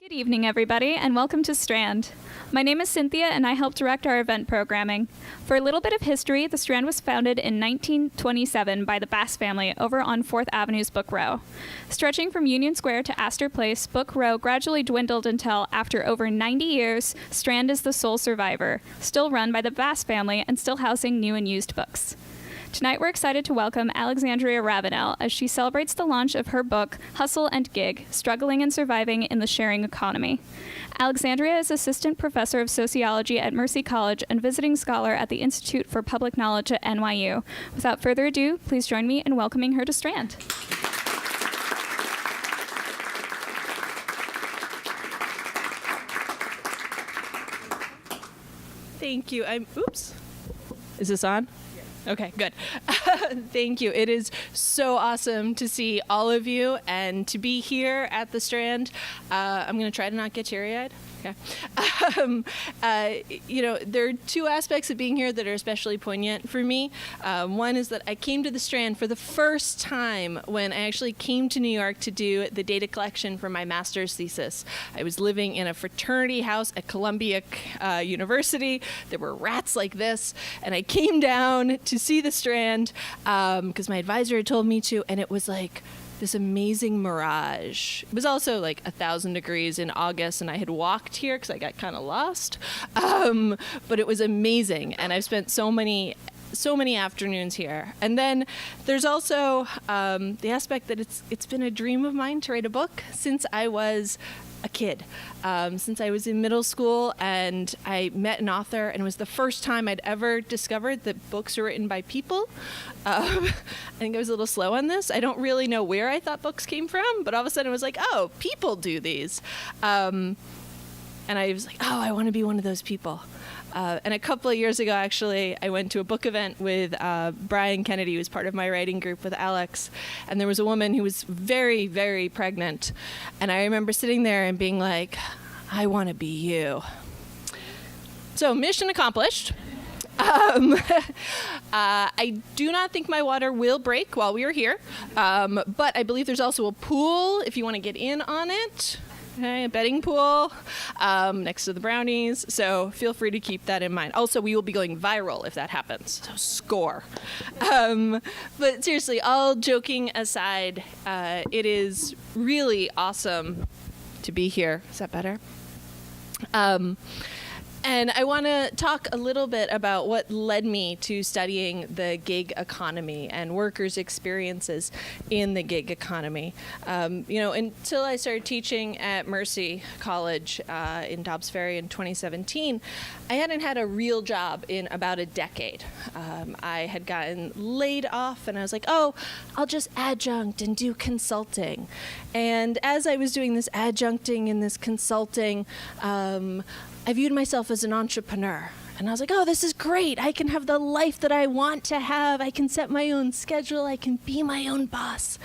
Good evening, everybody, and welcome to Strand. My name is Cynthia, and I help direct our event programming. For a little bit of history, the Strand was founded in 1927 by the Bass family over on 4th Avenue's Book Row. Stretching from Union Square to Astor Place, Book Row gradually dwindled until, after over 90 years, Strand is the sole survivor, still run by the Bass family and still housing new and used books. Tonight we're excited to welcome Alexandrea Ravenelle as she celebrates the launch of her book, Hustle and Gig, Struggling and Surviving in the Sharing Economy. Alexandrea is Assistant Professor of Sociology at Mercy College and Visiting Scholar at the Institute for Public Knowledge at NYU. Without further ado, please join me in welcoming her to Strand. Thank you. Oops. Is this on? Okay, good. Thank you. It is so awesome to see all of you and to be here at the Strand. I'm going to try to not get teary-eyed. Okay. There are two aspects of being here that are especially poignant for me. One is that I came to the Strand for the first time when I actually came to New York to do the data collection for my master's thesis. I was living in a fraternity house at Columbia University. There were rats like this, and I came down to see the Strand because my advisor had told me to, and it was like this amazing mirage. It was also like 1,000 degrees in August, and I had walked here because I got kind of lost. But it was amazing, and I've spent so many afternoons here. And then there's also the aspect that it's been a dream of mine to write a book since I was a kid, since I was in middle school, and I met an author, and it was the first time I'd ever discovered that books are written by people. I think I was a little slow on this. I don't really know where I thought books came from, but all of a sudden it was like, oh, people do these. And I was like, oh, I want to be one of those people. And a couple of years ago, actually, I went to a book event with Brian Kennedy, who was part of my writing group with Alex. And there was a woman who was very, very pregnant. And I remember sitting there and being like, I want to be you. So mission accomplished. I do not think my water will break while we are here. But I believe there's also a pool if you want to get in on it. Okay, a betting pool next to the brownies, so feel free to keep that in mind. Also, we will be going viral if that happens, so score. But seriously, all joking aside, it is really awesome to be here. Is that better? And I want to talk a little bit about what led me to studying the gig economy and workers' experiences in the gig economy. Until I started teaching at Mercy College in Dobbs Ferry in 2017, I hadn't had a real job in about a decade. I had gotten laid off, and I was like, oh, I'll just adjunct and do consulting. And as I was doing this adjuncting and this consulting, I viewed myself as an entrepreneur. And I was like, oh, this is great. I can have the life that I want to have. I can set my own schedule. I can be my own boss.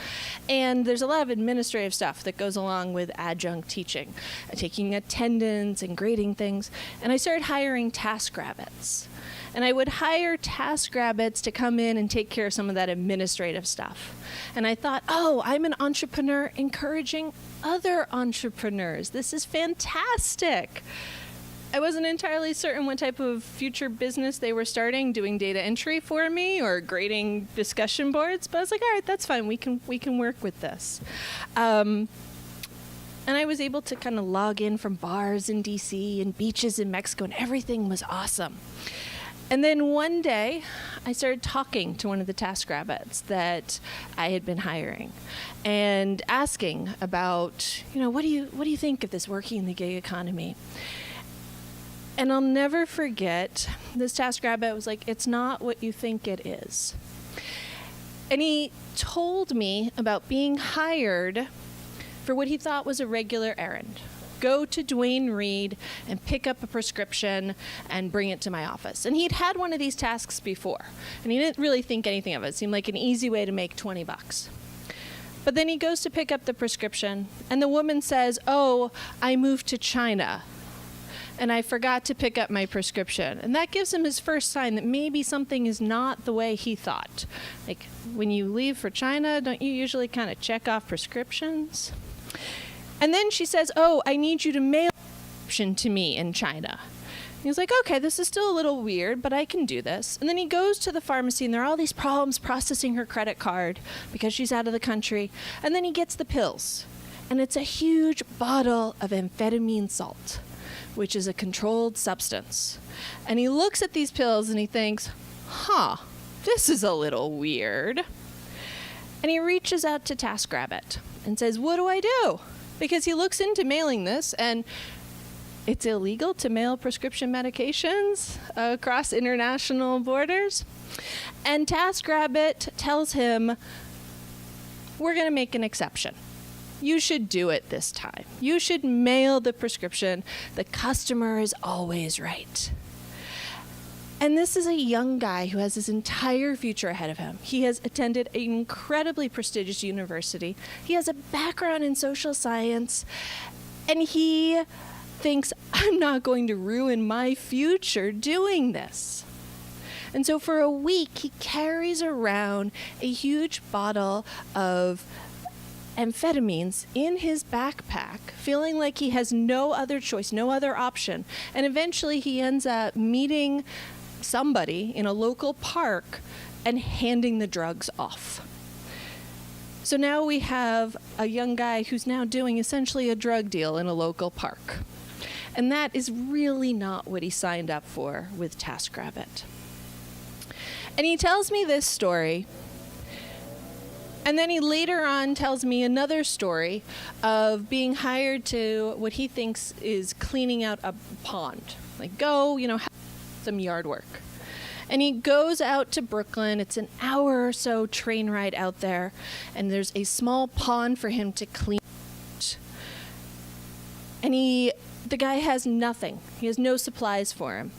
And there's a lot of administrative stuff that goes along with adjunct teaching, taking attendance and grading things. And I started hiring TaskRabbits. And I would hire TaskRabbits to come in and take care of some of that administrative stuff. And I thought, oh, I'm an entrepreneur encouraging other entrepreneurs. This is fantastic. I wasn't entirely certain what type of future business they were starting, doing data entry for me or grading discussion boards, but I was like, all right, that's fine. We can work with this. And I was able to kind of log in from bars in DC and beaches in Mexico, and everything was awesome. And then one day, I started talking to one of the TaskRabbits that I had been hiring and asking about, what do you think of this working in the gig economy? And I'll never forget, this TaskRabbit was like, it's not what you think it is. And he told me about being hired for what he thought was a regular errand. Go to Duane Reade and pick up a prescription and bring it to my office. And he'd had one of these tasks before, and he didn't really think anything of it. It seemed like an easy way to make $20. But then he goes to pick up the prescription, and the woman says, oh, I moved to China, and I forgot to pick up my prescription. And that gives him his first sign that maybe something is not the way he thought. Like, when you leave for China, don't you usually kind of check off prescriptions? And then she says, oh, I need you to mail to me in China. He's like, okay, this is still a little weird, but I can do this. And then he goes to the pharmacy, and there are all these problems processing her credit card because she's out of the country. And then he gets the pills. And it's a huge bottle of amphetamine salt, which is a controlled substance. And he looks at these pills and he thinks, this is a little weird. And he reaches out to TaskRabbit and says, what do I do? Because he looks into mailing this, and it's illegal to mail prescription medications across international borders. And TaskRabbit tells him, we're going to make an exception. You should do it this time. You should mail the prescription. The customer is always right. And this is a young guy who has his entire future ahead of him. He has attended an incredibly prestigious university. He has a background in social science. And he thinks, I'm not going to ruin my future doing this. And so for a week, he carries around a huge bottle of amphetamines in his backpack, feeling like he has no other choice, no other option. And eventually he ends up meeting somebody in a local park and handing the drugs off. So now we have a young guy who's now doing essentially a drug deal in a local park. And that is really not what he signed up for with TaskRabbit. And he tells me this story, and then he later on tells me another story of being hired to what he thinks is cleaning out a pond. Like, go, have some yard work. And he goes out to Brooklyn. It's an hour or so train ride out there, and there's a small pond for him to clean. And the guy has nothing. He has no supplies for him.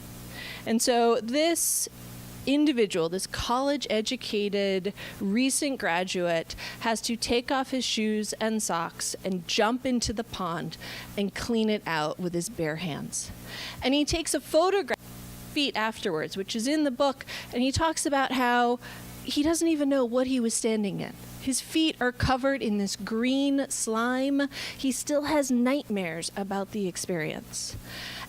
And so this individual, this college-educated, recent graduate, has to take off his shoes and socks and jump into the pond and clean it out with his bare hands. And he takes a photograph of his feet afterwards, which is in the book, and he talks about how he doesn't even know what he was standing in. His feet are covered in this green slime. He still has nightmares about the experience.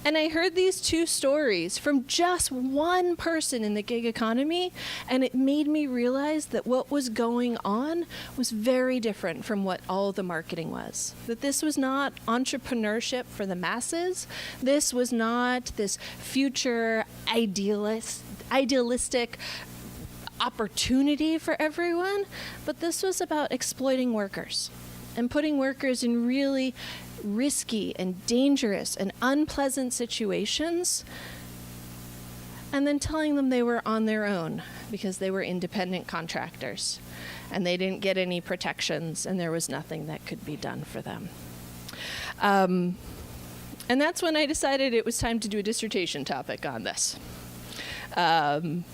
And I heard these two stories from just one person in the gig economy, and it made me realize that what was going on was very different from what all the marketing was. That this was not entrepreneurship for the masses. This was not this future idealistic opportunity for everyone, but this was about exploiting workers and putting workers in really risky and dangerous and unpleasant situations, and then telling them they were on their own because they were independent contractors and they didn't get any protections and there was nothing that could be done for them. And that's when I decided it was time to do a dissertation topic on this. One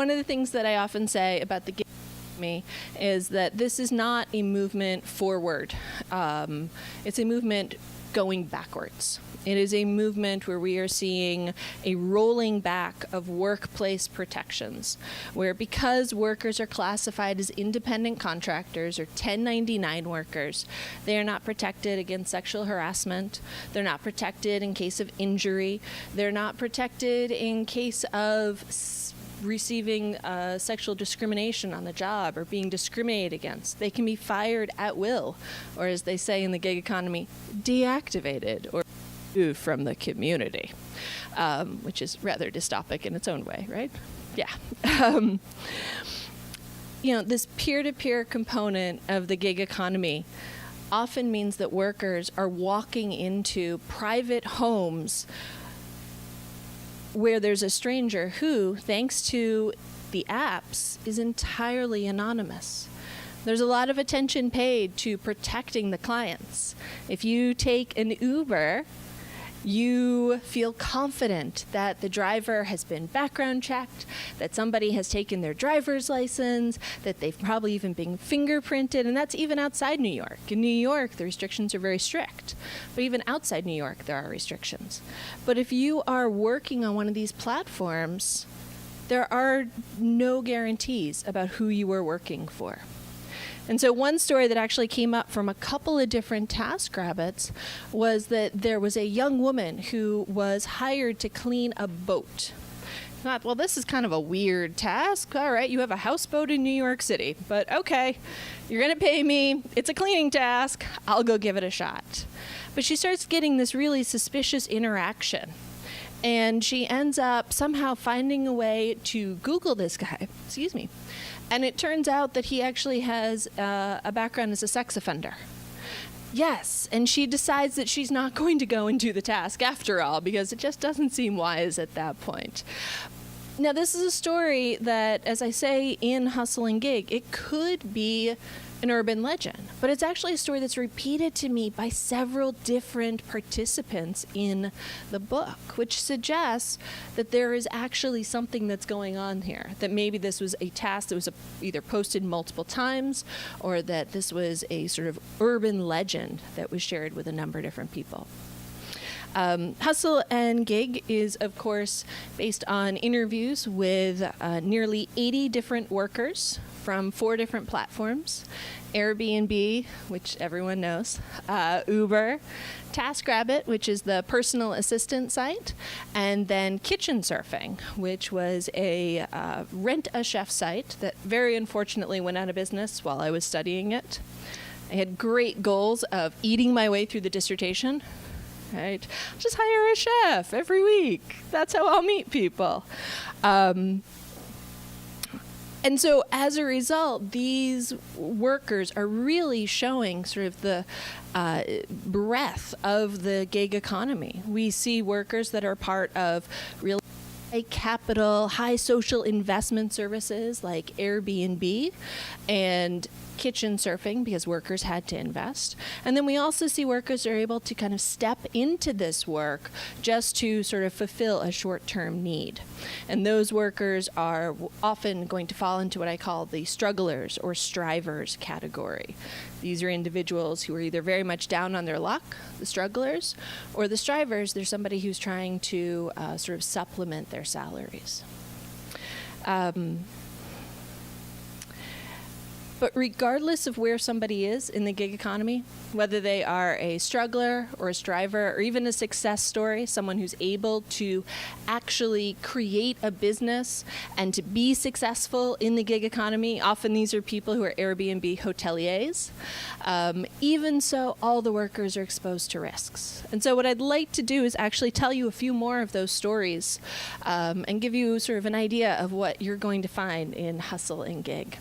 of the things that I often say about the gig economy is that this is not a movement forward. It's a movement going backwards. It is a movement where we are seeing a rolling back of workplace protections, where because workers are classified as independent contractors or 1099 workers, they are not protected against sexual harassment. They're not protected in case of injury. They're not protected in case of receiving sexual discrimination on the job or being discriminated against. They can be fired at will, or as they say in the gig economy, deactivated or removed from the community, which is rather dystopic in its own way, right? Yeah. This peer-to-peer component of the gig economy often means that workers are walking into private homes where there's a stranger who, thanks to the apps, is entirely anonymous. There's a lot of attention paid to protecting the clients. If you take an Uber, you feel confident that the driver has been background checked, that somebody has taken their driver's license, that they've probably even been fingerprinted, and that's even outside New York. In New York, the restrictions are very strict, but even outside New York, there are restrictions. But if you are working on one of these platforms, there are no guarantees about who you are working for. And so one story that actually came up from a couple of different TaskRabbits was that there was a young woman who was hired to clean a boat. Thought, well, this is kind of a weird task. All right, you have a houseboat in New York City, but okay, you're going to pay me. It's a cleaning task. I'll go give it a shot. But she starts getting this really suspicious interaction. And she ends up somehow finding a way to Google this guy. Excuse me. And it turns out that he actually has a background as a sex offender. Yes, and she decides that she's not going to go and do the task after all, because it just doesn't seem wise at that point. Now, this is a story that, as I say in Hustle and Gig, it could be an urban legend, but it's actually a story that's repeated to me by several different participants in the book, which suggests that there is actually something that's going on here, that maybe this was a task that was either posted multiple times, or that this was a sort of urban legend that was shared with a number of different people. Hustle and Gig is, of course, based on interviews with nearly 80 different workers from 4 different platforms: Airbnb, which everyone knows, Uber, TaskRabbit, which is the personal assistant site, and then Kitchen Surfing, which was a rent-a-chef site that very unfortunately went out of business while I was studying it. I had great goals of eating my way through the dissertation. Right? Just hire a chef every week. That's how I'll meet people. And so as a result, these workers are really showing sort of the breadth of the gig economy. We see workers that are part of real high capital, high social investment services like Airbnb and Kitchen Surfing, because workers had to invest. And then we also see workers are able to kind of step into this work just to sort of fulfill a short-term need. And those workers are often going to fall into what I call the strugglers or strivers category. These are individuals who are either very much down on their luck, the strugglers, or the strivers, they're somebody who's trying to sort of supplement their salaries. But regardless of where somebody is in the gig economy, whether they are a struggler or a striver or even a success story, someone who's able to actually create a business and to be successful in the gig economy, often these are people who are Airbnb hoteliers. Even so, all the workers are exposed to risks. And so what I'd like to do is actually tell you a few more of those stories and give you sort of an idea of what you're going to find in Hustle and Gig.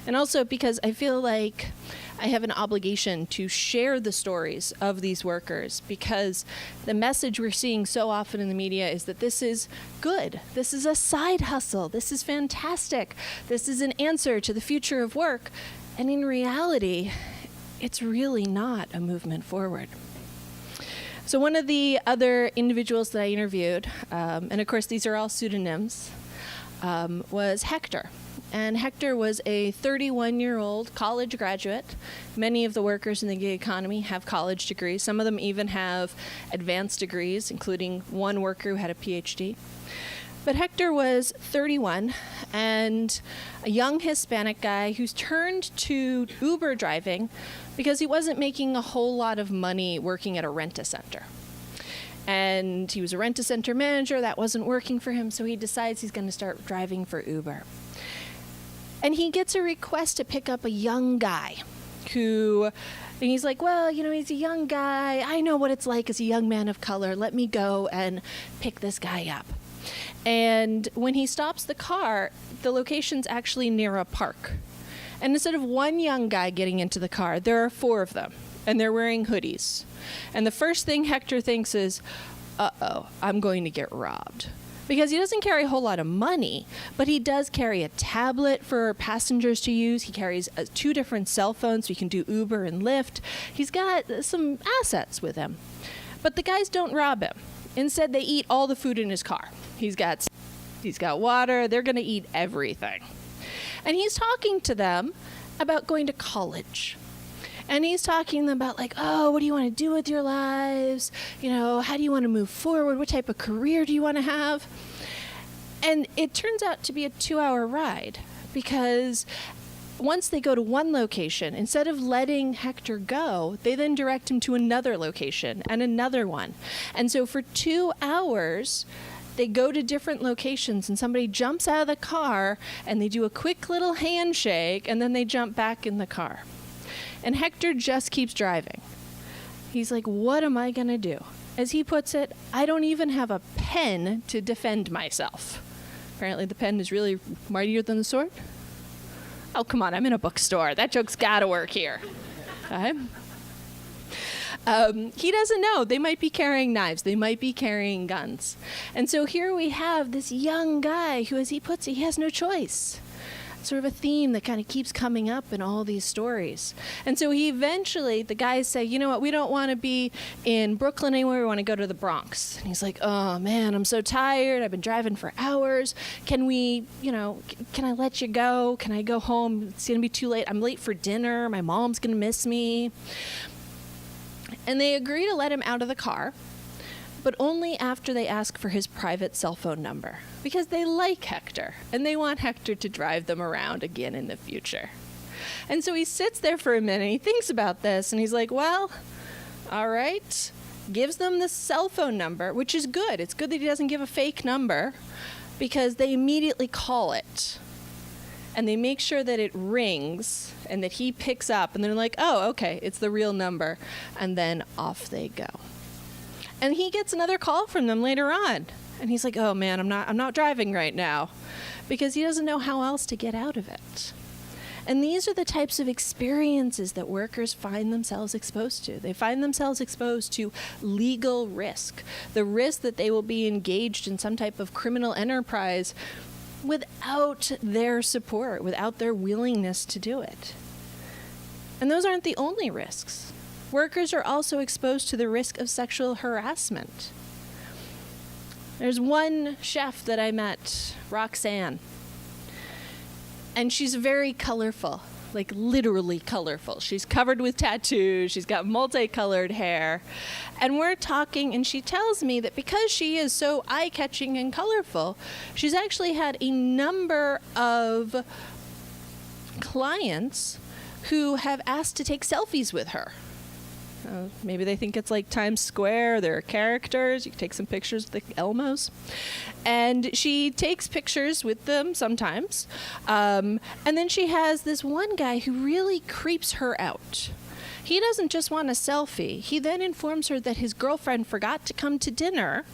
And also because I feel like I have an obligation to share the stories of these workers, because the message we're seeing so often in the media is that this is good. This is a side hustle. This is fantastic. This is an answer to the future of work. And in reality, it's really not a movement forward. So one of the other individuals that I interviewed, and of course these are all pseudonyms, was Hector. And Hector was a 31-year-old college graduate. Many of the workers in the gig economy have college degrees. Some of them even have advanced degrees, including one worker who had a PhD. But Hector was 31 and a young Hispanic guy who's turned to Uber driving because he wasn't making a whole lot of money working at a rent-a-center. And he was a rent-a-center manager. That wasn't working for him, so he decides he's going to start driving for Uber. And he gets a request to pick up a young guy and he's like, well, he's a young guy. I know what it's like as a young man of color. Let me go and pick this guy up. And when he stops the car, the location's actually near a park. And instead of one young guy getting into the car, there are 4 of them, and they're wearing hoodies. And the first thing Hector thinks is, uh-oh, I'm going to get robbed. Because he doesn't carry a whole lot of money, but he does carry a tablet for passengers to use. He carries 2 different cell phones, so he can do Uber and Lyft. He's got some assets with him. But the guys don't rob him. Instead, they eat all the food in his car. He's got water. They're going to eat everything. And he's talking to them about going to college. And he's talking to them about like, oh, what do you want to do with your lives? How do you want to move forward? What type of career do you want to have? And it turns out to be a 2-hour ride because once they go to one location, instead of letting Hector go, they then direct him to another location and another one. And so for 2 hours, they go to different locations, and somebody jumps out of the car and they do a quick little handshake, and then they jump back in the car. And Hector just keeps driving. He's like, what am I going to do? As he puts it, I don't even have a pen to defend myself. Apparently the pen is really mightier than the sword. Oh, come on, I'm in a bookstore. That joke's got to work here. Okay? He doesn't know. They might be carrying knives. They might be carrying guns. And so here we have this young guy who, as he puts it, he has no choice. Sort of a theme that kind of keeps coming up in all these stories. And so he eventually, the guys say, you know what, we don't want to be in Brooklyn anymore, we want to go to the Bronx. And he's like, oh man, I'm so tired, I've been driving for hours. Can we, can I let you go? Can I go home? It's going to be too late. I'm late for dinner. My mom's going to miss me. And they agree to let him out of the car, but only after they ask for his private cell phone number, because they like Hector and they want Hector to drive them around again in the future. And so he sits there for a minute, he thinks about this, and he's like, well, all right, gives them the cell phone number, which is good. It's good that he doesn't give a fake number, because they immediately call it. And they make sure that it rings and that he picks up, and they're like, oh, okay, it's the real number. And then off they go. And he gets another call from them later on. And he's like, oh man, I'm not driving right now, because he doesn't know how else to get out of it. And these are the types of experiences that workers find themselves exposed to. They find themselves exposed to legal risk, the risk that they will be engaged in some type of criminal enterprise without their support, without their willingness to do it. And those aren't the only risks. Workers are also exposed to the risk of sexual harassment. There's one chef that I met, Roxanne, and she's very colorful, like literally colorful. She's covered with tattoos, she's got multicolored hair, and we're talking, and she tells me that because she is so eye-catching and colorful, she's actually had a number of clients who have asked to take selfies with her. Maybe they think it's like Times Square. There are characters. You can take some pictures of the Elmos. And she takes pictures with them sometimes. And then she has this one guy who really creeps her out. He doesn't just want a selfie. He then informs her that his girlfriend forgot to come to dinner.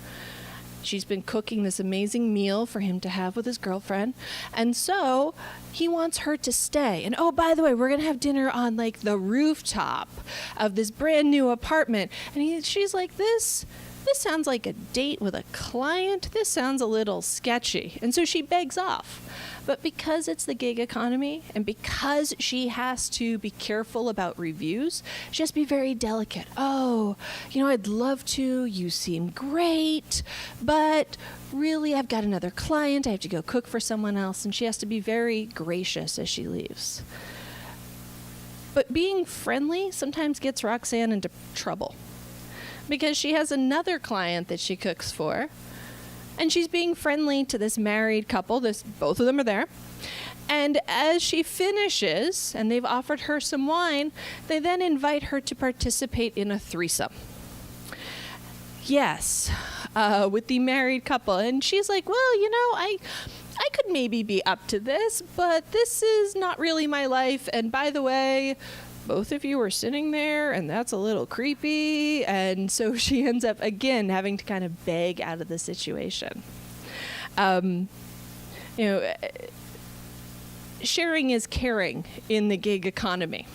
She's been cooking this amazing meal for him to have with his girlfriend. And so he wants her to stay. And oh, by the way, we're going to have dinner on like the rooftop of this brand new apartment. And she's like, this sounds like a date with a client. This sounds a little sketchy. And so she begs off. But because it's the gig economy, and because she has to be careful about reviews, she has to be very delicate. Oh, I'd love to. You seem great. But really, I've got another client. I have to go cook for someone else. And she has to be very gracious as she leaves. But being friendly sometimes gets Roxanne into trouble, because she has another client that she cooks for, and she's being friendly to this married couple. Both of them are there. And as she finishes, and they've offered her some wine, they then invite her to participate in a threesome. Yes, with the married couple. And she's like, well, I could maybe be up to this, but this is not really my life. And by the way, both of you were sitting there, and that's a little creepy. And so she ends up, again, having to kind of beg out of the situation. Sharing is caring in the gig economy.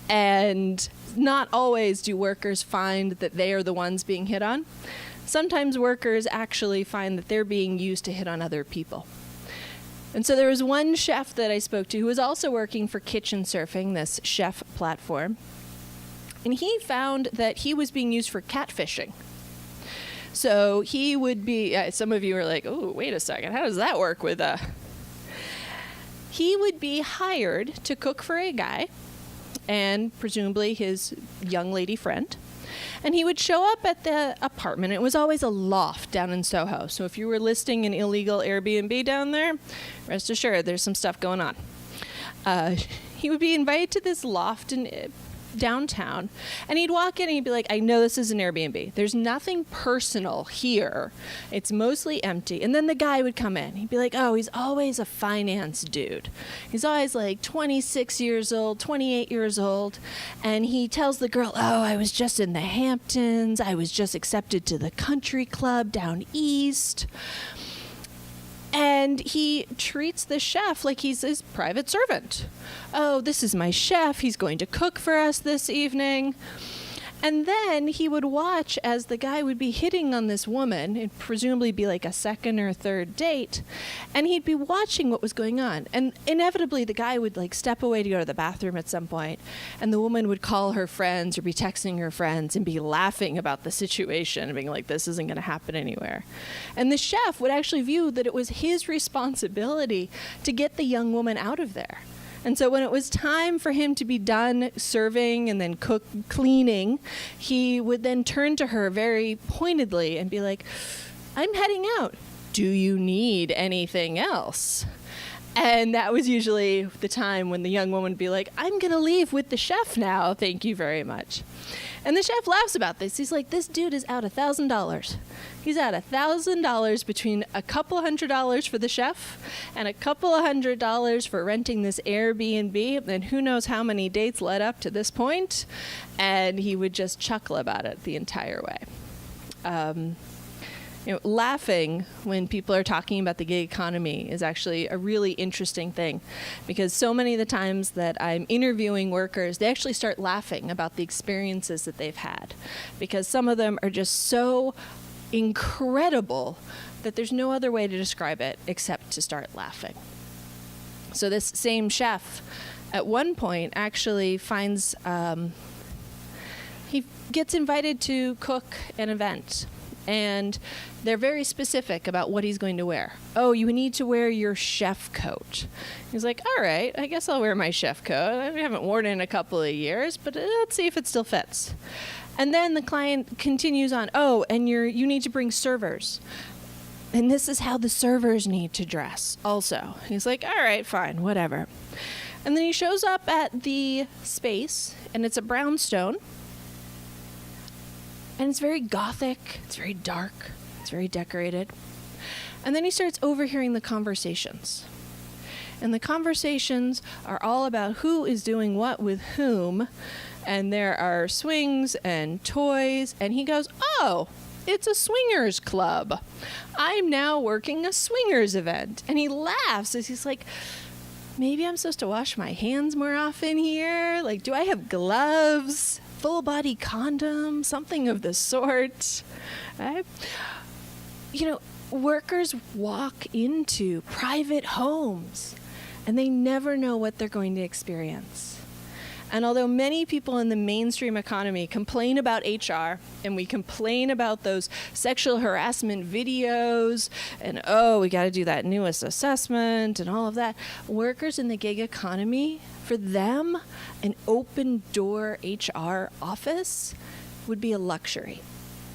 And not always do workers find that they are the ones being hit on. Sometimes workers actually find that they're being used to hit on other people. And so there was one chef that I spoke to who was also working for Kitchen Surfing, this chef platform. And he found that he was being used for catfishing. So he would be, some of you are like, oh, wait a second, how does that work with He would be hired to cook for a guy, and presumably his young lady friend. And he would show up at the apartment. It was always a loft down in Soho. So if you were listing an illegal Airbnb down there, rest assured there's some stuff going on. he would be invited to this loft in downtown, and he'd walk in and he'd be like, I know this is an Airbnb. There's nothing personal here. It's mostly empty. And then the guy would come in. He'd be like, oh, he's always a finance dude. He's always like 26 years old, 28 years old. And he tells the girl, oh, I was just in the Hamptons. I was just accepted to the country club down east. And he treats the chef like he's his private servant. Oh, this is my chef. He's going to cook for us this evening. And then he would watch as the guy would be hitting on this woman. It'd presumably be like a second or third date. And he'd be watching what was going on. And inevitably, the guy would like step away to go to the bathroom at some point. And the woman would call her friends or be texting her friends and be laughing about the situation and being like, this isn't going to happen anywhere. And the chef would actually view that it was his responsibility to get the young woman out of there. And so when it was time for him to be done serving and then cleaning, he would then turn to her very pointedly and be like, I'm heading out. Do you need anything else? And that was usually the time when the young woman would be like, I'm going to leave with the chef now. Thank you very much. And the chef laughs about this. He's like, this dude is out $1,000. He's out $1,000 between a couple $100 for the chef and a couple $100 for renting this Airbnb. And who knows how many dates led up to this point. And he would just chuckle about it the entire way. Laughing when people are talking about the gig economy is actually a really interesting thing, because so many of the times that I'm interviewing workers, they actually start laughing about the experiences that they've had, because some of them are just so incredible that there's no other way to describe it except to start laughing. So this same chef at one point actually finds, he gets invited to cook an event. And they're very specific about what he's going to wear. Oh, you need to wear your chef coat. He's like, all right, I guess I'll wear my chef coat. I haven't worn it in a couple of years, but let's see if it still fits. And then the client continues on, oh, and you need to bring servers. And this is how the servers need to dress also. He's like, all right, fine, whatever. And then he shows up at the space, and it's a brownstone. And it's very gothic, it's very dark, it's very decorated. And then he starts overhearing the conversations. And the conversations are all about who is doing what with whom. And there are swings and toys. And he goes, oh, it's a swingers club. I'm now working a swingers event. And he laughs as he's like, maybe I'm supposed to wash my hands more often here. Like, do I have gloves? Full body condom, something of the sort. Right? Workers walk into private homes and they never know what they're going to experience. And although many people in the mainstream economy complain about HR, and we complain about those sexual harassment videos, and we got to do that newest assessment and all of that, workers in the gig economy, for them, an open door HR office would be a luxury.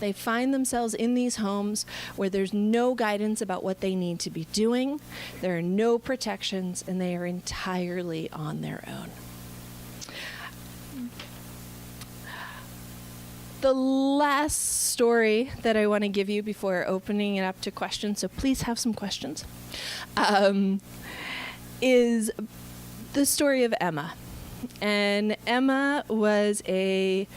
They find themselves in these homes where there's no guidance about what they need to be doing, there are no protections, and they are entirely on their own. The last story that I want to give you before opening it up to questions, so please have some questions, is the story of Emma. And Emma was a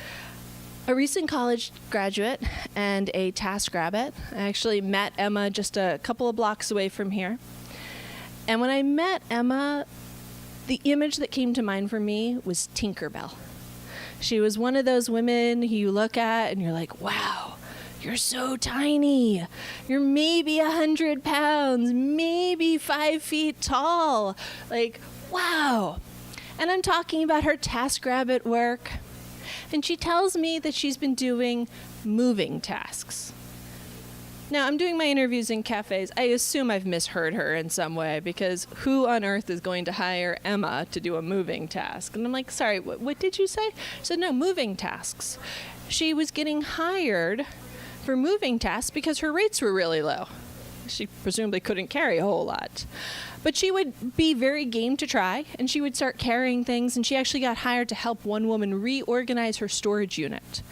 recent college graduate and a TaskRabbit. I actually met Emma just a couple of blocks away from here. And when I met Emma, the image that came to mind for me was Tinkerbell. She was one of those women who you look at and you're like, wow, you're so tiny. You're maybe 100 pounds, maybe 5 feet tall. Like, wow. And I'm talking about her TaskRabbit work. And she tells me that she's been doing moving tasks. Now, I'm doing my interviews in cafes. I assume I've misheard her in some way, because who on earth is going to hire Emma to do a moving task? And I'm like, sorry, what did you say? She said, no, moving tasks. She was getting hired for moving tasks because her rates were really low. She presumably couldn't carry a whole lot. But she would be very game to try, and she would start carrying things, and she actually got hired to help one woman reorganize her storage unit.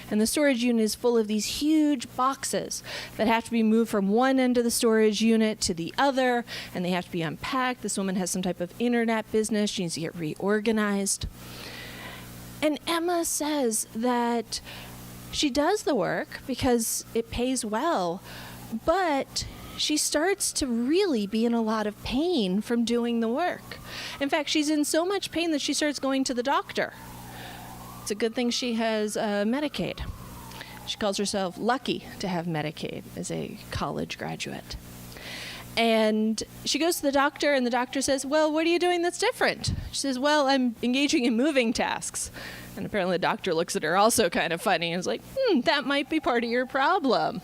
And the storage unit is full of these huge boxes that have to be moved from one end of the storage unit to the other, and they have to be unpacked. This woman has some type of internet business. She needs to get reorganized. And Emma says that she does the work because it pays well, but she starts to really be in a lot of pain from doing the work. In fact, she's in so much pain that she starts going to the doctor. It's a good thing she has Medicaid. She calls herself lucky to have Medicaid as a college graduate. And she goes to the doctor, and the doctor says, well, what are you doing that's different? She says, well, I'm engaging in moving tasks. And apparently the doctor looks at her also kind of funny and is like, that might be part of your problem.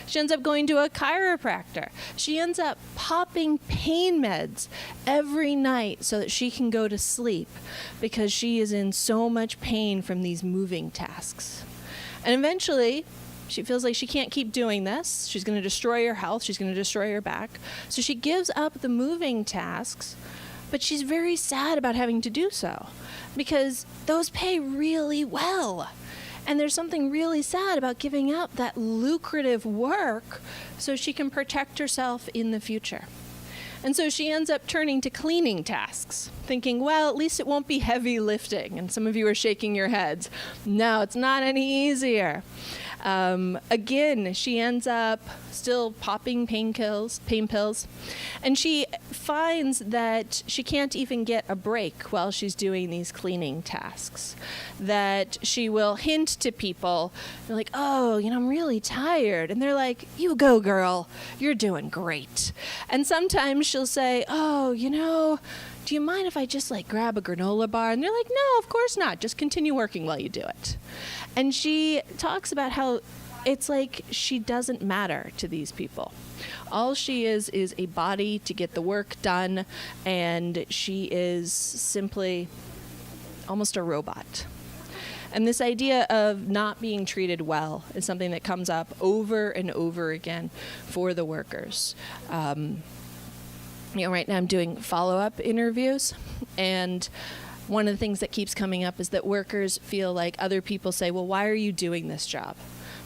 She ends up going to a chiropractor. She ends up popping pain meds every night so that she can go to sleep because she is in so much pain from these moving tasks. And eventually, she feels like she can't keep doing this. She's going to destroy her health. She's going to destroy her back. So she gives up the moving tasks, but she's very sad about having to do so because those pay really well. And there's something really sad about giving up that lucrative work so she can protect herself in the future. And so she ends up turning to cleaning tasks, thinking, well, at least it won't be heavy lifting. And some of you are shaking your heads. No, it's not any easier. Again, she ends up still popping pain pills, and she finds that she can't even get a break while she's doing these cleaning tasks, that she will hint to people, they're like, oh, I'm really tired, and they're like, you go, girl, you're doing great. And sometimes she'll say, oh, do you mind if I just grab a granola bar? And they're like, no, of course not. Just continue working while you do it. And she talks about how it's like she doesn't matter to these people. All she is a body to get the work done, and she is simply almost a robot. And this idea of not being treated well is something that comes up over and over again for the workers. Right now I'm doing follow-up interviews, and one of the things that keeps coming up is that workers feel like other people say, well, why are you doing this job?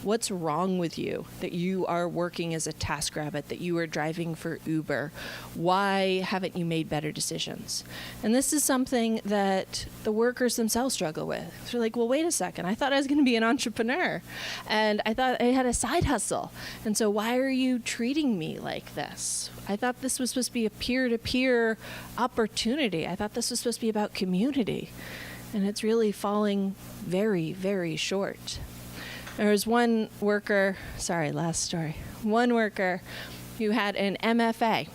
What's wrong with you that you are working as a TaskRabbit, that you are driving for Uber? Why haven't you made better decisions? And this is something that the workers themselves struggle with. They're like, well, wait a second. I thought I was going to be an entrepreneur, and I thought I had a side hustle. And so why are you treating me like this? I thought this was supposed to be a peer-to-peer opportunity. I thought this was supposed to be about community. And it's really falling very, very short. There was one worker who had an MFA,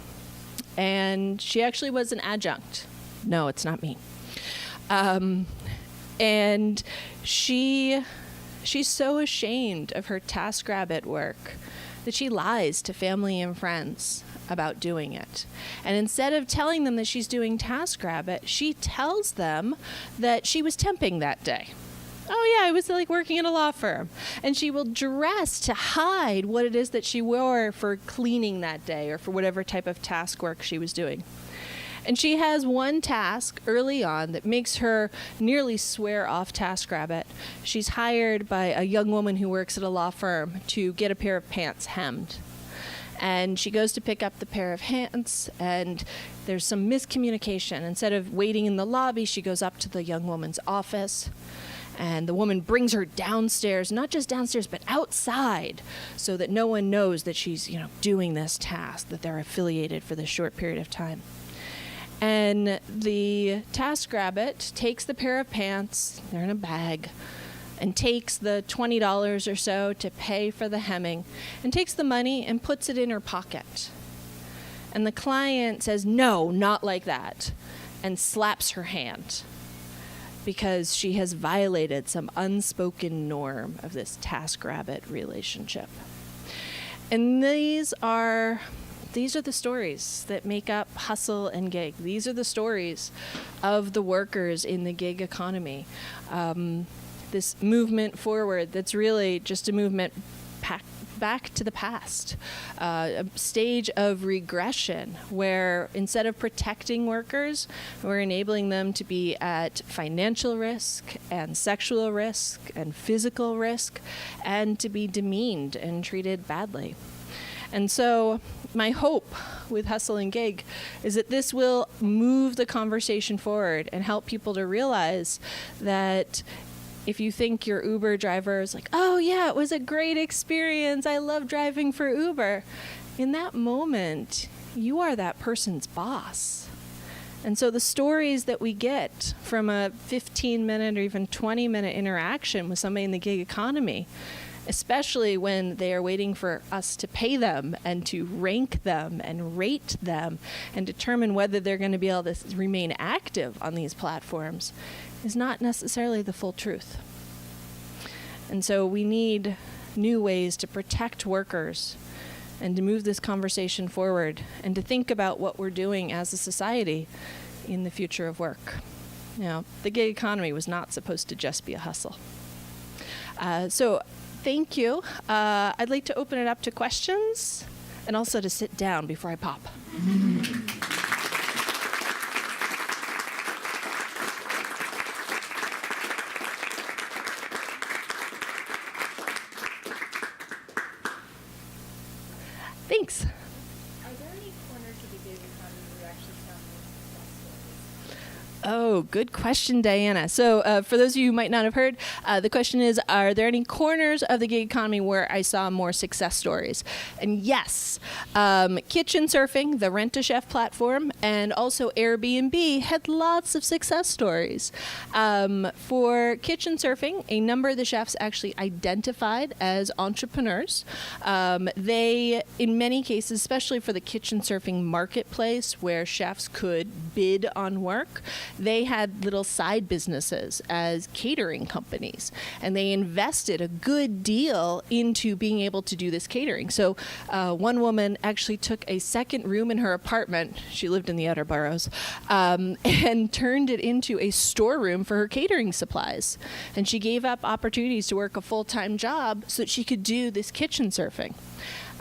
and she actually was an adjunct. No, it's not me. And she's so ashamed of her TaskRabbit work that she lies to family and friends about doing it. And instead of telling them that she's doing TaskRabbit, she tells them that she was temping that day. Oh yeah, I was working in a law firm. And she will dress to hide what it is that she wore for cleaning that day or for whatever type of task work she was doing. And she has one task early on that makes her nearly swear off TaskRabbit. She's hired by a young woman who works at a law firm to get a pair of pants hemmed. And she goes to pick up the pair of pants, and there's some miscommunication. Instead of waiting in the lobby, she goes up to the young woman's office. And the woman brings her downstairs, not just downstairs, but outside, so that no one knows that she's, doing this task, that they're affiliated for this short period of time. And the TaskRabbit takes the pair of pants, they're in a bag, and takes the $20 or so to pay for the hemming, and takes the money and puts it in her pocket. And the client says, no, not like that, and slaps her hand, because she has violated some unspoken norm of this TaskRabbit relationship. And these are the stories that make up hustle and gig. These are the stories of the workers in the gig economy. This movement forward that's really just a movement back to the past, a stage of regression where instead of protecting workers, we're enabling them to be at financial risk and sexual risk and physical risk and to be demeaned and treated badly. And so my hope with Hustle and Gig is that this will move the conversation forward and help people to realize that if you think your Uber driver is like, oh yeah, it was a great experience, I love driving for Uber, in that moment, you are that person's boss. And so the stories that we get from a 15-minute or even 20-minute interaction with somebody in the gig economy, especially when they are waiting for us to pay them and to rank them and rate them and determine whether they're going to be able to remain active on these platforms, is not necessarily the full truth. And so we need new ways to protect workers and to move this conversation forward and to think about what we're doing as a society in the future of work. You know, the gig economy was not supposed to just be a hustle. So thank you. I'd like to open it up to questions and also to sit down before I pop. Thanks. Are there any corners of the gig economy where you actually found more success stories? Oh, good question, Diana. So for those of you who might not have heard, the question is, are there any corners of the gig economy where I saw more success stories? And yes, Kitchen Surfing, the Rent-A-Chef platform, and also Airbnb had lots of success stories. For Kitchen Surfing, a number of the chefs actually identified as entrepreneurs. They, in many cases, especially for the Kitchen Surfing marketplace where chefs could bid on work, they had little side businesses as catering companies, and they invested a good deal into being able to do this catering. So one woman actually took a second room in her apartment, she lived in the outer boroughs, and turned it into a storeroom for her catering supplies. And she gave up opportunities to work a full-time job so that she could do this kitchen surfing.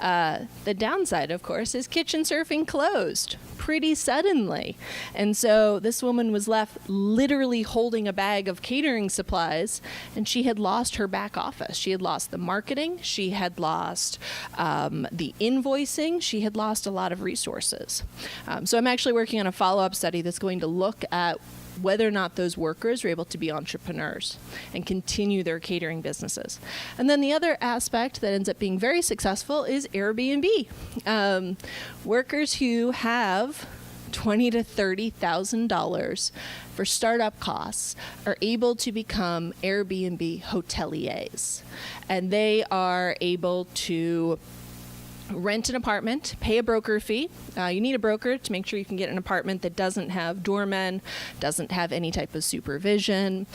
The downside, of course, is Kitchen Surfing closed pretty suddenly. And so this woman was left literally holding a bag of catering supplies, and she had lost her back office. She had lost the marketing. She had lost the invoicing. She had lost a lot of resources. So I'm actually working on a follow-up study that's going to look at whether or not those workers are able to be entrepreneurs and continue their catering businesses. And then the other aspect that ends up being very successful is Airbnb. Workers who have $20,000 to $30,000 for startup costs are able to become Airbnb hoteliers. And they are able to rent an apartment, pay a broker fee. You need a broker to make sure you can get an apartment that doesn't have doormen, doesn't have any type of supervision,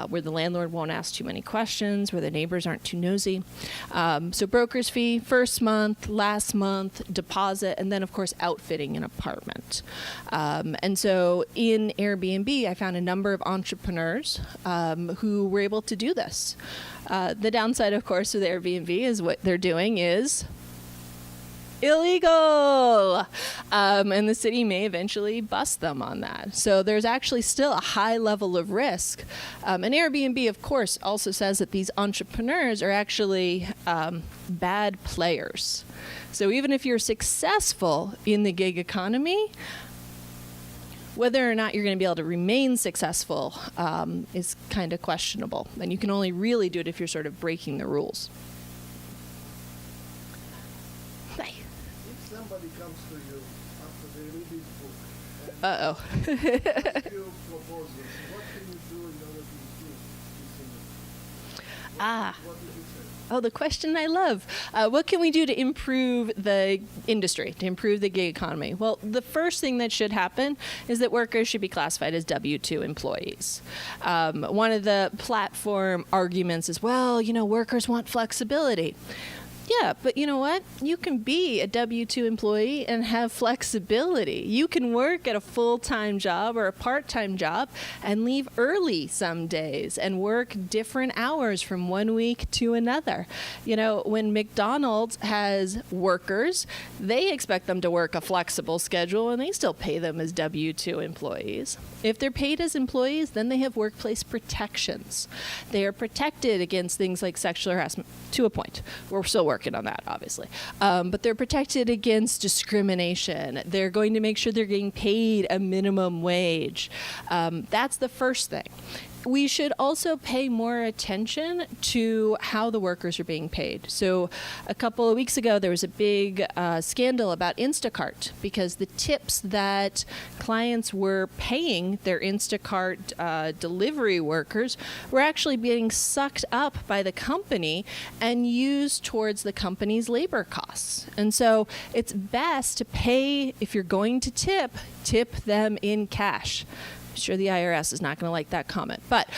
where the landlord won't ask too many questions, where the neighbors aren't too nosy. So broker's fee, first month, last month, deposit, and then, of course, outfitting an apartment. And so in Airbnb, I found a number of entrepreneurs who were able to do this. The downside, of course, with Airbnb is what they're doing is illegal, and the city may eventually bust them on that. So there's actually still a high level of risk. And Airbnb, of course, also says that these entrepreneurs are actually bad players. So even if you're successful in the gig economy, whether or not you're going to be able to remain successful is kind of questionable. And you can only really do it if you're sort of breaking the rules. Somebody comes to you after they read this book and Uh-oh. asks you proposals, what can you do in order to improve this industry? What did you say? Oh, the question I love. What can we do to improve the industry, to improve the gig economy? Well, the first thing that should happen is that workers should be classified as W-2 employees. One of the platform arguments is, well, you know, workers want flexibility. Yeah, but you know what? You can be a W-2 employee and have flexibility. You can work at a full-time job or a part-time job and leave early some days and work different hours from one week to another. You know, when McDonald's has workers, they expect them to work a flexible schedule and they still pay them as W-2 employees. If they're paid as employees, then they have workplace protections. They are protected against things like sexual harassment to a point. We're still working on that, obviously. But they're protected against discrimination. They're going to make sure they're getting paid a minimum wage. That's the first thing. We should also pay more attention to how the workers are being paid. So a couple of weeks ago, there was a big scandal about Instacart because the tips that clients were paying their Instacart delivery workers were actually being sucked up by the company and used towards the company's labor costs. And so it's best to pay, if you're going to tip them in cash. I'm sure the IRS is not going to like that comment, but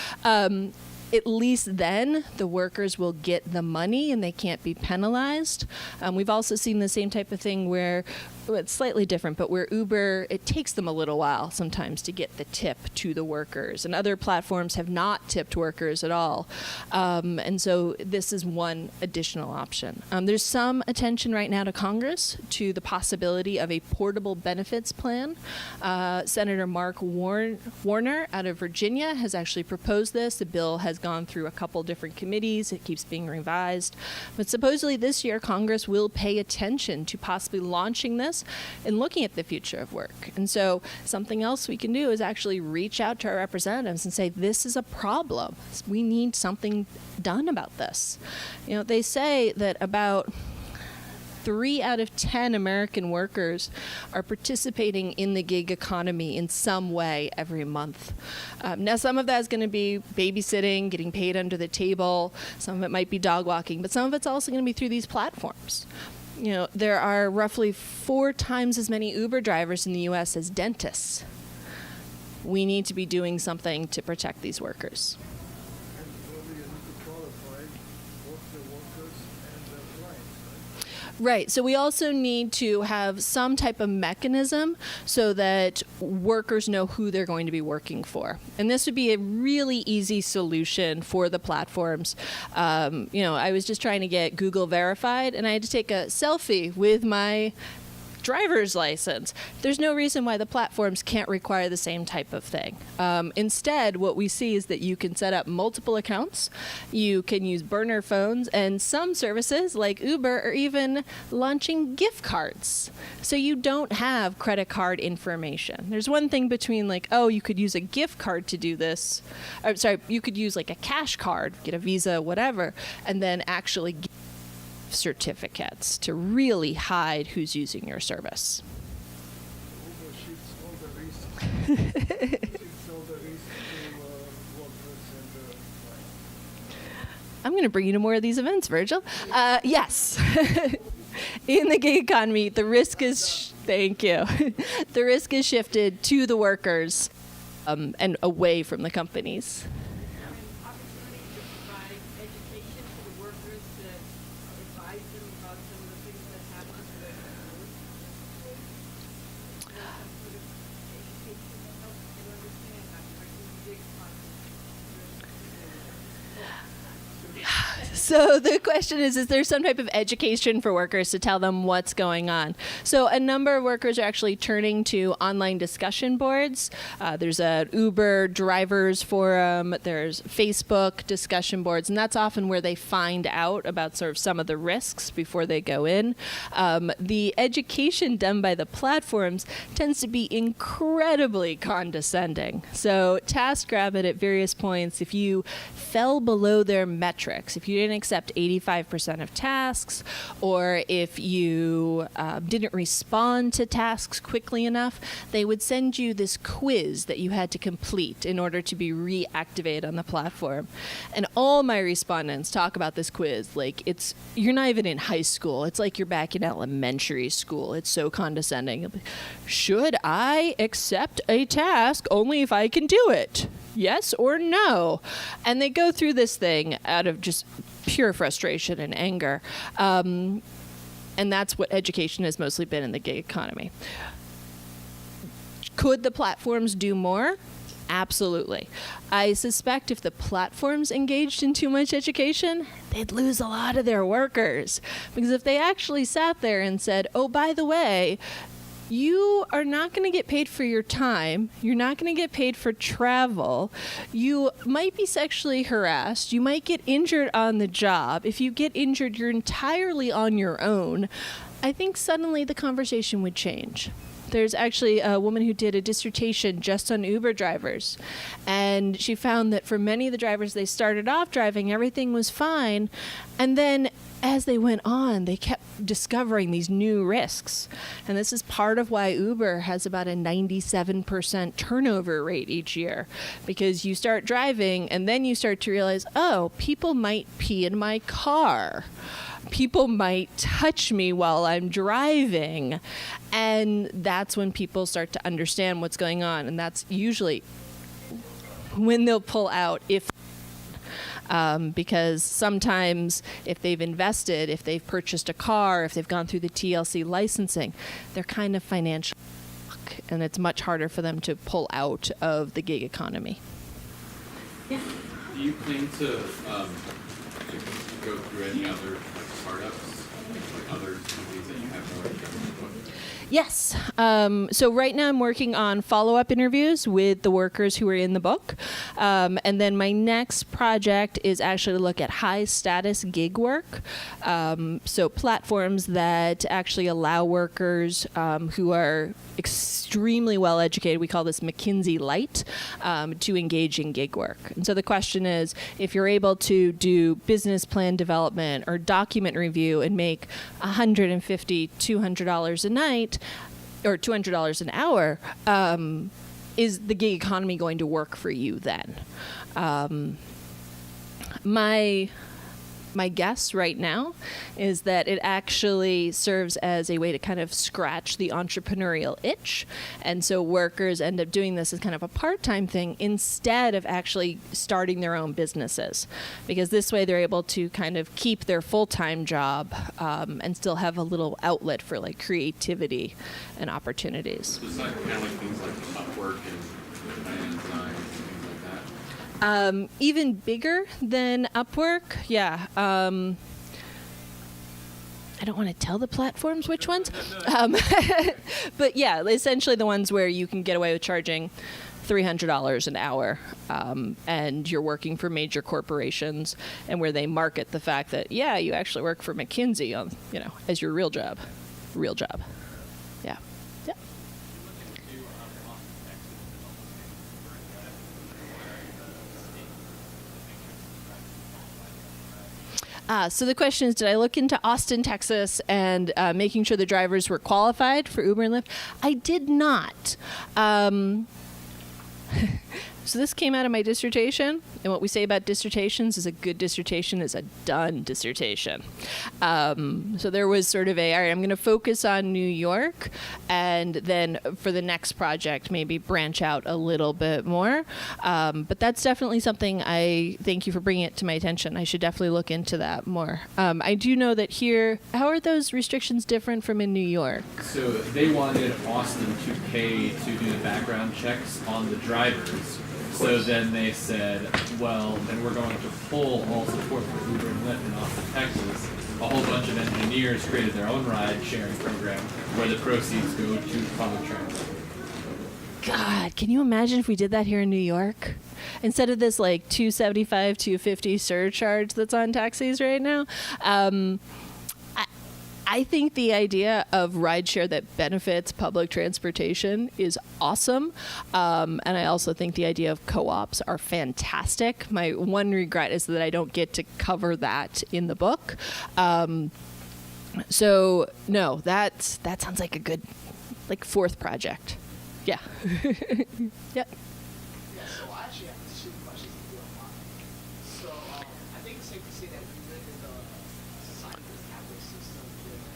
at least then the workers will get the money and they can't be penalized. We've also seen the same type of thing where, well, it's slightly different, but where Uber, it takes them a little while sometimes to get the tip to the workers, and other platforms have not tipped workers at all. And so this is one additional option. There's some attention right now to Congress to the possibility of a portable benefits plan. Senator Mark Warner out of Virginia has actually proposed this. The bill has gone through a couple different committees. It keeps being revised. But supposedly this year, Congress will pay attention to possibly launching this and looking at the future of work. And so something else we can do is actually reach out to our representatives and say, this is a problem. We need something done about this. You know, they say that about 3 out of 10 American workers are participating in the gig economy in some way every month. Now, some of that is going to be babysitting, getting paid under the table. Some of it might be dog walking, but some of it's also going to be through these platforms. You know, there are roughly 4 times as many Uber drivers in the U.S. as dentists. We need to be doing something to protect these workers. And probably you need to qualify both the workers and the clients, right? Right. So we also need to have some type of mechanism so that workers know who they're going to be working for. And this would be a really easy solution for the platforms. You know, I was just trying to get Google verified, and I had to take a selfie with my driver's license. There's no reason why the platforms can't require the same type of thing. Instead, what we see is that you can set up multiple accounts. You can use burner phones, and some services like Uber are even launching gift cards. So you don't have credit card information. There's one thing between like, oh, you could use a gift card to do this. Or, sorry, you could use like a cash card, get a Visa, whatever, and then actually get certificates to really hide who's using your service. Uber shifts all the risks. Shifts all the risks to workers and clients. I'm going to bring you to more of these events, Virgil. Yes. In the gig economy, the risk is, thank you, the risk is shifted to the workers and away from the companies. Opportunity to provide education to the workers to advise them about some of the things that happen to their employees. Some sort of education that helps them understand how to work in the gig economy. So the question is there some type of education for workers to tell them what's going on? So a number of workers are actually turning to online discussion boards. There's a Uber drivers forum, there's Facebook discussion boards, and that's often where they find out about sort of some of the risks before they go in. The education done by the platforms tends to be incredibly condescending. So TaskRabbit at various points, if you fell below their metrics, if you didn't accept 85% of tasks, or if you didn't respond to tasks quickly enough, they would send you this quiz that you had to complete in order to be reactivated on the platform. And all my respondents talk about this quiz like you're not even in high school. It's like you're back in elementary school. It's so condescending. Should I accept a task only if I can do it? Yes or no? And they go through this thing out of just pure frustration and anger. And that's what education has mostly been in the gig economy. Could the platforms do more? Absolutely. I suspect if the platforms engaged in too much education, they'd lose a lot of their workers. Because if they actually sat there and said, oh, by the way, you are not going to get paid for your time. You're not going to get paid for travel. You might be sexually harassed. You might get injured on the job. If you get injured, you're entirely on your own. I think suddenly the conversation would change. There's actually a woman who did a dissertation just on Uber drivers. And she found that for many of the drivers, they started off driving, everything was fine. And then as they went on, they kept discovering these new risks. And this is part of why Uber has about a 97% turnover rate each year. Because you start driving and then you start to realize, oh, people might pee in my car. People might touch me while I'm driving. And that's when people start to understand what's going on. And that's usually when they'll pull out, because sometimes if they've invested, if they've purchased a car, if they've gone through the TLC licensing, they're kind of financial, and it's much harder for them to pull out of the gig economy. Do you plan to go through any other startups, like other companies that you have more interest in? Yes. So right now I'm working on follow-up interviews with the workers who are in the book. And then my next project is actually to look at high-status gig work. So platforms that actually allow workers who are extremely well-educated, we call this McKinsey Light, to engage in gig work. And so the question is, if you're able to do business plan development or document review and make $150, $200 a night, or $200 an hour, is the gig economy going to work for you then? My guess right now is that it actually serves as a way to kind of scratch the entrepreneurial itch. And so workers end up doing this as kind of a part-time thing instead of actually starting their own businesses. Because this way they're able to kind of keep their full-time job and still have a little outlet for like creativity and opportunities. So it's like kind of like things like Upwork and brand design and things like that? Even bigger than Upwork, yeah. I don't want to tell the platforms which ones. But yeah, essentially the ones where you can get away with charging $300 an hour, and you're working for major corporations, and where they market the fact that, yeah, you actually work for McKinsey on, as your real job. Yeah. Yeah. So the question is, did I look into Austin, Texas, and making sure the drivers were qualified for Uber and Lyft? I did not. So this came out of my dissertation, and what we say about dissertations is a good dissertation is a done dissertation. So there was sort of all right, I'm going to focus on New York, and then for the next project, maybe branch out a little bit more. But that's definitely something I thank you for bringing it to my attention. I should definitely look into that more. I do know that here, how are those restrictions different from in New York? So they wanted Austin to pay to do the background checks on the drivers. So then they said, well, then we're going to pull all support for Uber and Lyft in Austin, Texas. A whole bunch of engineers created their own ride-sharing program where the proceeds go to public transit. God, can you imagine if we did that here in New York? Instead of this like $275, $250 surcharge that's on taxis right now? I think the idea of rideshare that benefits public transportation is awesome. And I also think the idea of co-ops are fantastic. My one regret is that I don't get to cover that in the book. So no, that sounds like a good, fourth project. Yeah. Yep. Yeah, so I actually have two questions if you don't mind. So I think it's safe to say that we live in a society with a capitalist system where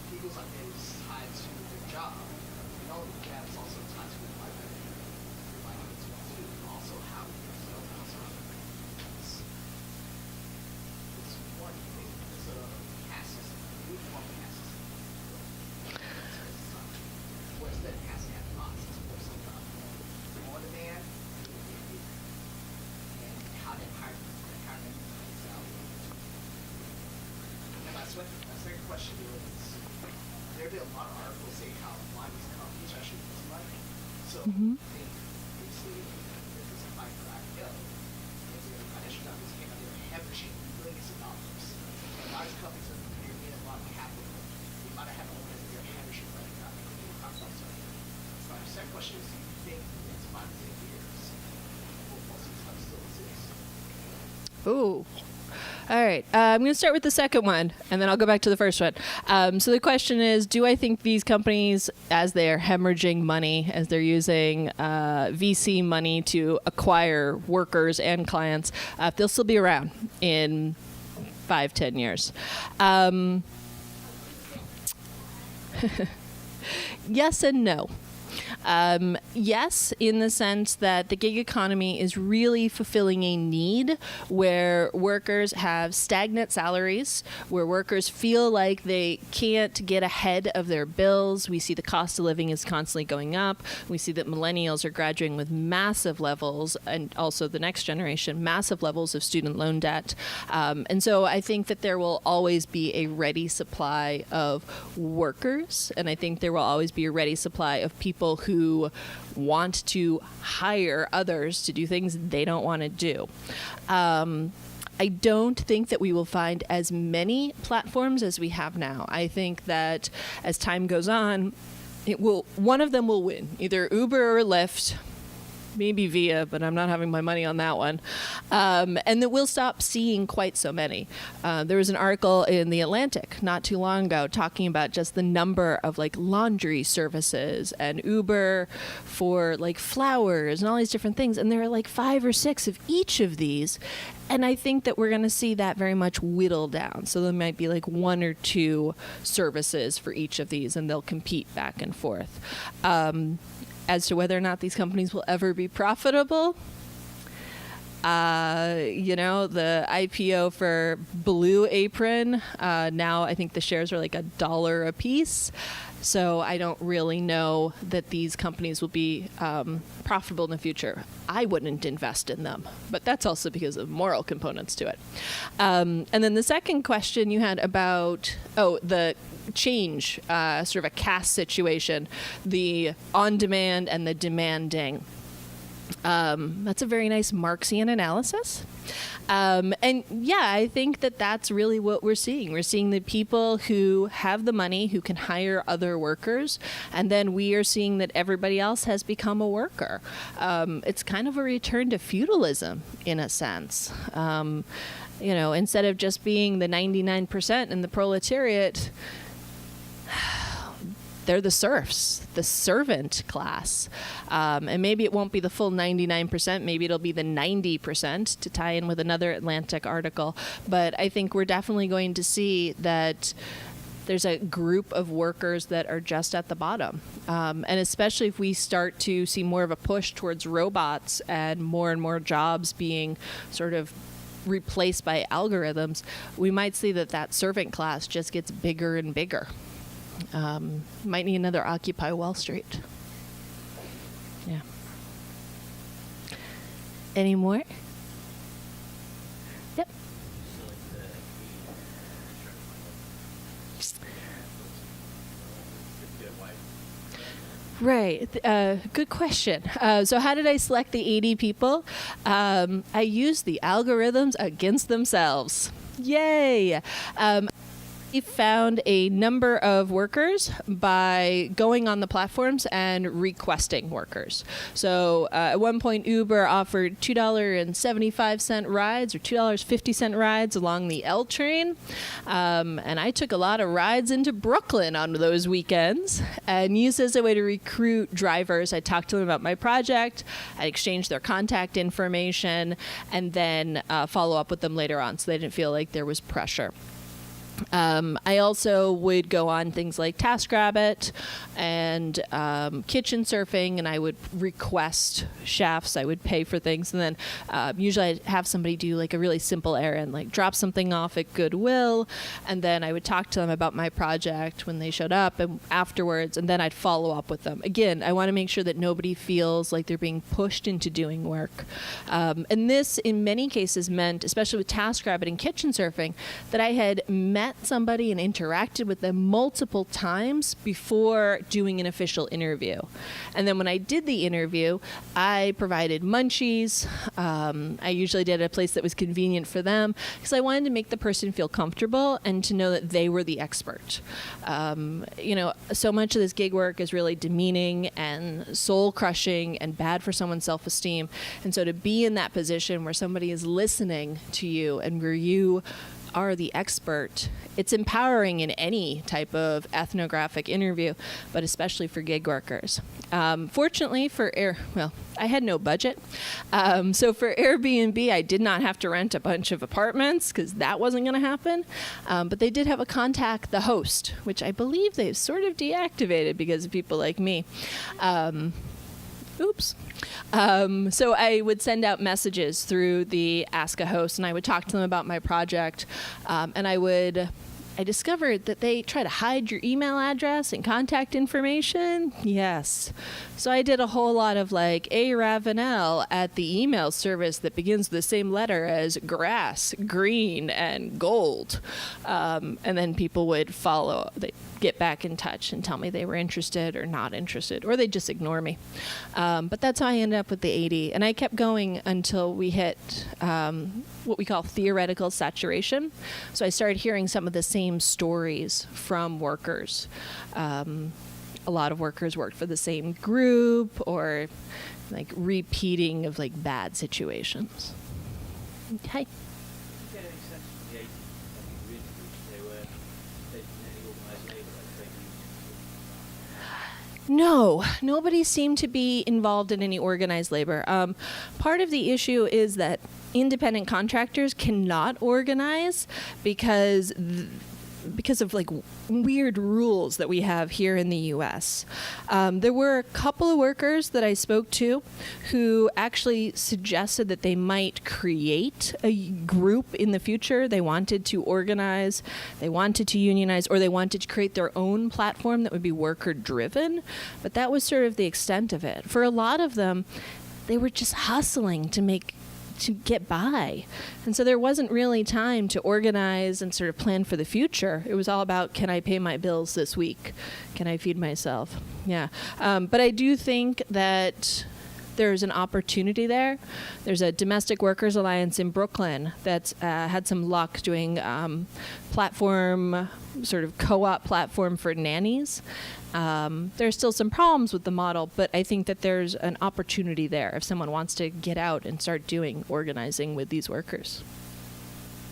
people's identity is tied to their job. And all of that is also tied to their life identity. Your life identity too. And also how you yourself, and also how you my second question is, there have been a lot of articles saying how why these companies are actually losing money. So I think basically this is a fight for IPO. And the financial companies came out there and hemorrhaging billions of dollars. And a lot of these companies are getting a lot of capital. They might have owned it, they're hemorrhaging money. I think we'll talk about something. So my second question is, do you think in 5 to 10 years, will most of these companies still exist? Ooh. All right. I'm going to start with the second one, and then I'll go back to the first one. So the question is, do I think these companies, as they're hemorrhaging money, as they're using VC money to acquire workers and clients, if they'll still be around in 5-10 years? Yes and no. Yes, in the sense that the gig economy is really fulfilling a need where workers have stagnant salaries, where workers feel like they can't get ahead of their bills. We see the cost of living is constantly going up. We see that millennials are graduating with massive levels, and also the next generation, massive levels of student loan debt. And so I think that there will always be a ready supply of workers, and I think there will always be a ready supply of people who want to hire others to do things they don't want to do. I don't think that we will find as many platforms as we have now. I think that as time goes on, one of them will win, either Uber or Lyft. Maybe Via, but I'm not having my money on that one. And that we'll stop seeing quite so many. There was an article in The Atlantic not too long ago talking about just the number of like laundry services and Uber for like flowers and all these different things. And there are like 5 or 6 of each of these. And I think that we're going to see that very much whittle down. So there might be like 1 or 2 services for each of these, and they'll compete back and forth. As to whether or not these companies will ever be profitable, the IPO for Blue Apron, now I think the shares are like $1 a piece. So I don't really know that these companies will be profitable in the future. I wouldn't invest in them, but that's also because of moral components to it. And then the second question you had about, the change, sort of a caste situation, the on-demand and the demanding. That's a very nice Marxian analysis. And yeah, I think that that's really what we're seeing. We're seeing the people who have the money, who can hire other workers, and then we are seeing that everybody else has become a worker. It's kind of a return to feudalism in a sense. Instead of just being the 99% in the proletariat, they're the serfs, the servant class. And maybe it won't be the full 99%, maybe it'll be the 90% to tie in with another Atlantic article. But I think we're definitely going to see that there's a group of workers that are just at the bottom. And especially if we start to see more of a push towards robots and more jobs being sort of replaced by algorithms, we might see that servant class just gets bigger and bigger. Might need another Occupy Wall Street. Yeah. Any more? Yep. Right. Good question. So how did I select the 80 people? I used the algorithms against themselves. Yay. We found a number of workers by going on the platforms and requesting workers. So at one point, Uber offered $2.75 rides or $2.50 rides along the L train. And I took a lot of rides into Brooklyn on those weekends and used it as a way to recruit drivers. I talked to them about my project. I exchanged their contact information and then follow up with them later on so they didn't feel like there was pressure. I also would go on things like TaskRabbit and kitchen surfing, and I would request chefs. I would pay for things, and then usually I'd have somebody do like a really simple errand, like drop something off at Goodwill, and then I would talk to them about my project when they showed up and afterwards, and then I'd follow up with them. Again, I want to make sure that nobody feels like they're being pushed into doing work. And this, in many cases, meant, especially with TaskRabbit and kitchen surfing, that I had met met somebody and interacted with them multiple times before doing an official interview. And then when I did the interview, I provided munchies. I usually did at a place that was convenient for them because I wanted to make the person feel comfortable and to know that they were the expert. So much of this gig work is really demeaning and soul crushing and bad for someone's self-esteem. And so to be in that position where somebody is listening to you and where you are the expert, it's empowering in any type of ethnographic interview, but especially for gig workers. Fortunately I had no budget. So for Airbnb, I did not have to rent a bunch of apartments because that wasn't going to happen. But they did have a contact the host, which I believe they've sort of deactivated because of people like me. So I would send out messages through the Ask a Host, and I would talk to them about my project. And I discovered that they try to hide your email address and contact information. Yes. So I did a whole lot of like a Ravenelle at the email service that begins with the same letter as grass, green, and gold. And then people would follow. They get back in touch and tell me they were interested or not interested, or they'd just ignore me. But that's how I ended up with the 80. And I kept going until we hit what we call theoretical saturation. So I started hearing some of the same stories from workers. A lot of workers worked for the same group or like repeating of like bad situations. Hi. Get any sense from the 80s, I think really they were taking any organised labour like they No, nobody seemed to be involved in any organized labor. Part of the issue is that independent contractors cannot organize because of like weird rules that we have here in the U.S. There were a couple of workers that I spoke to who actually suggested that they might create a group in the future. They wanted to organize, they wanted to unionize, or they wanted to create their own platform that would be worker driven. But that was sort of the extent of it. For a lot of them, they were just hustling to get by. And so there wasn't really time to organize and sort of plan for the future. It was all about, can I pay my bills this week? Can I feed myself? Yeah. But I do think that there's an opportunity there. There's a domestic workers alliance in Brooklyn that's had some luck doing platform, sort of co-op platform for nannies. There's still some problems with the model, but I think that there's an opportunity there if someone wants to get out and start doing organizing with these workers.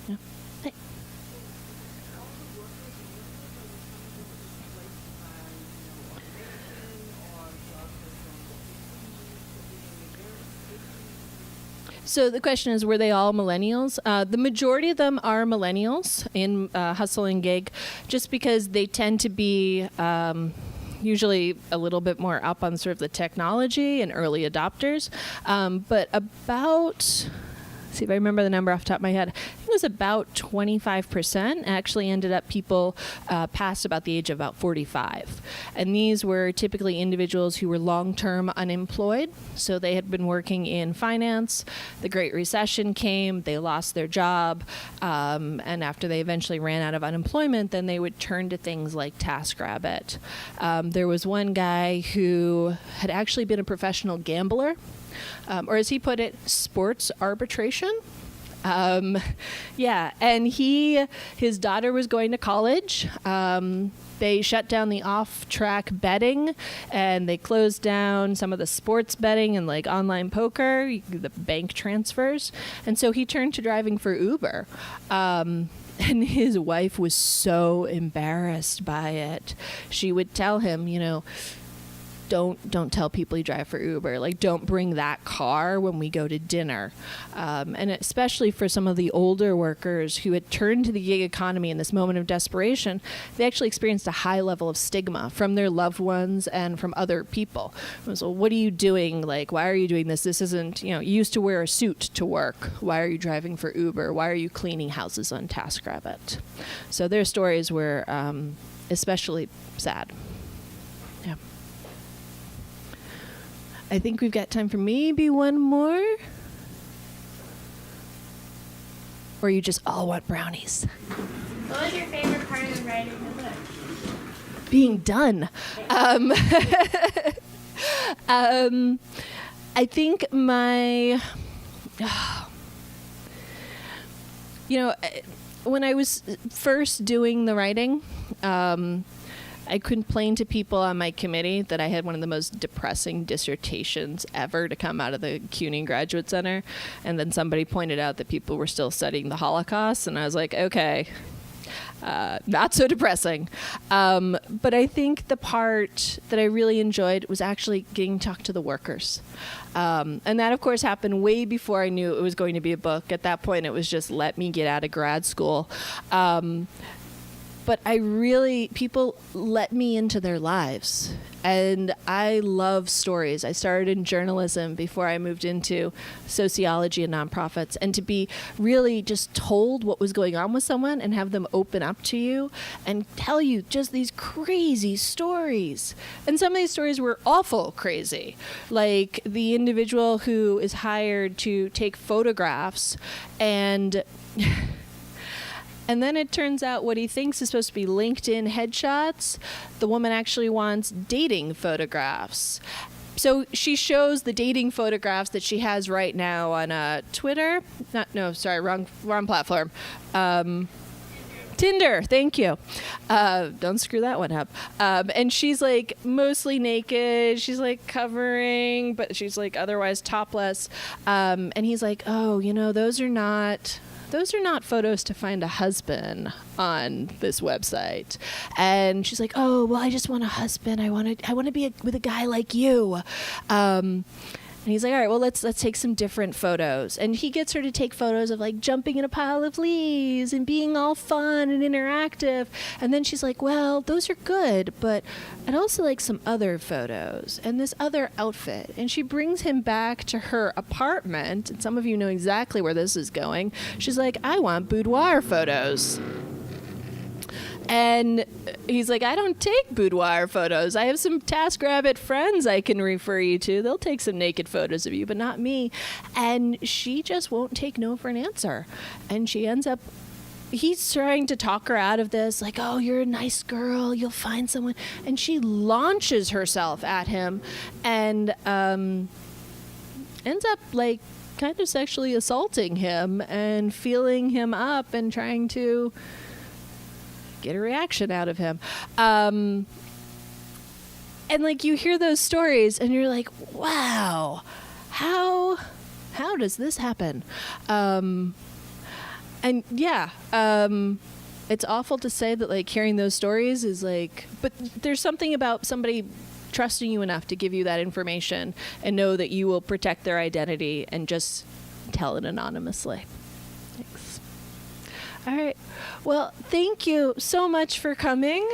Yeah. Hey. So the question is, were they all millennials? The majority of them are millennials in hustle and gig, just because they tend to be usually a little bit more up on sort of the technology and early adopters. But about, see if I remember the number off the top of my head, I think it was about 25% actually ended up people past about the age of about 45. And these were typically individuals who were long-term unemployed. So they had been working in finance. The Great Recession came, they lost their job. And after they eventually ran out of unemployment, then they would turn to things like TaskRabbit. There was one guy who had actually been a professional gambler. Or as he put it, sports arbitration. Yeah, and his daughter was going to college. They shut down the off-track betting, and they closed down some of the sports betting and like online poker, the bank transfers. And so he turned to driving for Uber. And his wife was so embarrassed by it. She would tell him, don't tell people you drive for Uber. Like, don't bring that car when we go to dinner. And especially for some of the older workers who had turned to the gig economy in this moment of desperation, they actually experienced a high level of stigma from their loved ones and from other people. It was, well, what are you doing? Like, why are you doing this? This isn't, you used to wear a suit to work. Why are you driving for Uber? Why are you cleaning houses on TaskRabbit? So their stories were especially sad. Yeah. I think we've got time for maybe one more. Or you just all want brownies. What was your favorite part of writing the book? Being done. I think my, when I was first doing the writing, I complained to people on my committee that I had one of the most depressing dissertations ever to come out of the CUNY Graduate Center. And then somebody pointed out that people were still studying the Holocaust. And I was like, okay, not so depressing. But I think the part that I really enjoyed was actually getting to talk to the workers. And that, of course, happened way before I knew it was going to be a book. At that point, it was just let me get out of grad school. But people let me into their lives. And I love stories. I started in journalism before I moved into sociology and nonprofits. And to be really just told what was going on with someone and have them open up to you and tell you just these crazy stories. And some of these stories were awful crazy. Like the individual who is hired to take photographs and... And then it turns out what he thinks is supposed to be LinkedIn headshots, the woman actually wants dating photographs. So she shows the dating photographs that she has right now on Twitter. Wrong platform. Tinder, thank you. Don't screw that one up. And she's like mostly naked. She's like covering, but she's like otherwise topless. And he's like, oh, those are not photos to find a husband on this website. And she's like, oh, well, I just want a husband. I want to be with a guy like you. And he's like, all right, well, let's take some different photos. And he gets her to take photos of like jumping in a pile of leaves and being all fun and interactive. And then she's like, well, those are good, but I'd also like some other photos and this other outfit. And she brings him back to her apartment. And some of you know exactly where this is going. She's like, I want boudoir photos. And he's like, I don't take boudoir photos. I have some TaskRabbit friends I can refer you to. They'll take some naked photos of you, but not me. And she just won't take no for an answer. And she ends up, he's trying to talk her out of this, like, oh, you're a nice girl. You'll find someone. And she launches herself at him and ends up, like, kind of sexually assaulting him and feeling him up and trying to get a reaction out of him. And like you hear those stories and you're like, wow, how does this happen? And yeah, it's awful to say that like hearing those stories is like, but there's something about somebody trusting you enough to give you that information and know that you will protect their identity and just tell it anonymously. Thanks. All right. Well, thank you so much for coming.